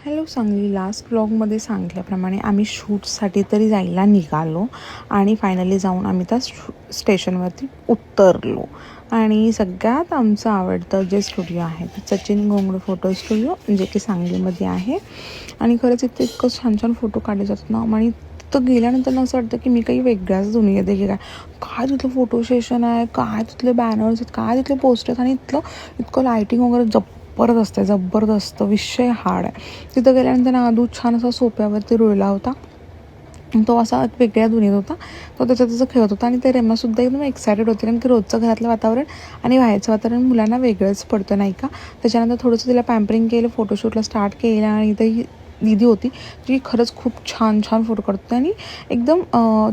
Hello Sangli. Last व्लॉगमध्ये सांगितल्याप्रमाणे आम्ही शूटसाठी तरी जायला निघालो आणि फायनली जाऊन आम्ही त्या स्टेशनवरती उतरलो. आणि सगळ्यात आमचं आवडतं जे स्टुडिओ आहे ते सचिन घोंगडे फोटो स्टुडिओ, जे की सांगलीमध्ये आहे. आणि खरंच इथे इतकं छान छान फोटो काढले जातात ना. आणि तिथं गेल्यानंतर असं वाटतं की मी काही वेगळ्याच दुनियेत आहे की काय तिथलं फोटो सेशन आहे, काय तिथले बॅनर्स आहेत, काय तिथले पोस्टर्स, आणि इतकं लायटिंग वगैरे जबरदस्त विषय हार्ड आहे. तिथं गेल्यानंतर नादू छान असा सोप्यावरती रुळला होता. तो असा वेगळ्या दुनियेत होता. तो त्याचं खेळत होता आणि ते रेमासुद्धा एकदम एक्सायटेड होती, कारण की रोजचं घरातलं वातावरण आणि बाहेरचं वातावरण मुलांना वेगळंच पडतं नाही का. त्याच्यानंतर थोडंसं तिला पॅम्परिंग केलं, फोटोशूटला स्टार्ट केलं. आणि इथं दीदी होती जी खरंच खूप छान छान फोटो काढते आणि एकदम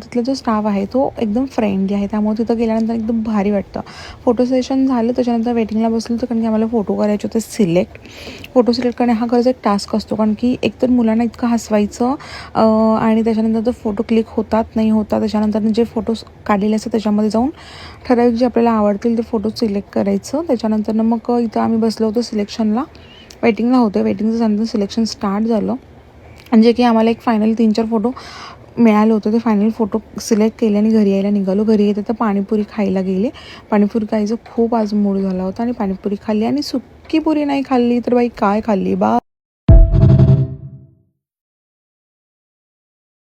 तिथला जो स्टाफ आहे तो एकदम फ्रेंडली आहे. त्यामुळे तिथं गेल्यानंतर एकदम भारी वाटतं. फोटो सेशन झालं, त्याच्यानंतर वेटिंगला बसलो होतं, कारण की आम्हाला फोटो करायचे होते सिलेक्ट. फोटो सिलेक्ट करणे हा खरंच एक टास्क असतो, कारण की एकतर मुलांना इतकं हसवायचं आणि त्याच्यानंतर तो फोटो क्लिक होतात नाही होतात. त्याच्यानंतर जे फोटोज काढलेले असतात त्याच्यामध्ये जाऊन ठराविक जे आपल्याला आवडतील ते फोटो सिलेक्ट करायचं. त्याच्यानंतर मग इथं आम्ही बसलो होतो सिलेक्शनला, वेटिंगला होते. वेटिंगचं झाल्यानंतर सिलेक्शन स्टार्ट झालं, म्हणजे की आम्हाला एक फायनल 3-4 फोटो मिळाले होते. ते फायनल फोटो सिलेक्ट केले आणि घरी यायला निघालो. घरी येते तर पाणीपुरी खायला गेले. पाणीपुरी खायचं खूप आज मूड झाला होता आणि पाणीपुरी खाल्ली आणि सुक्की पुरी नाही खाल्ली तर बाई काय खाल्ली बा.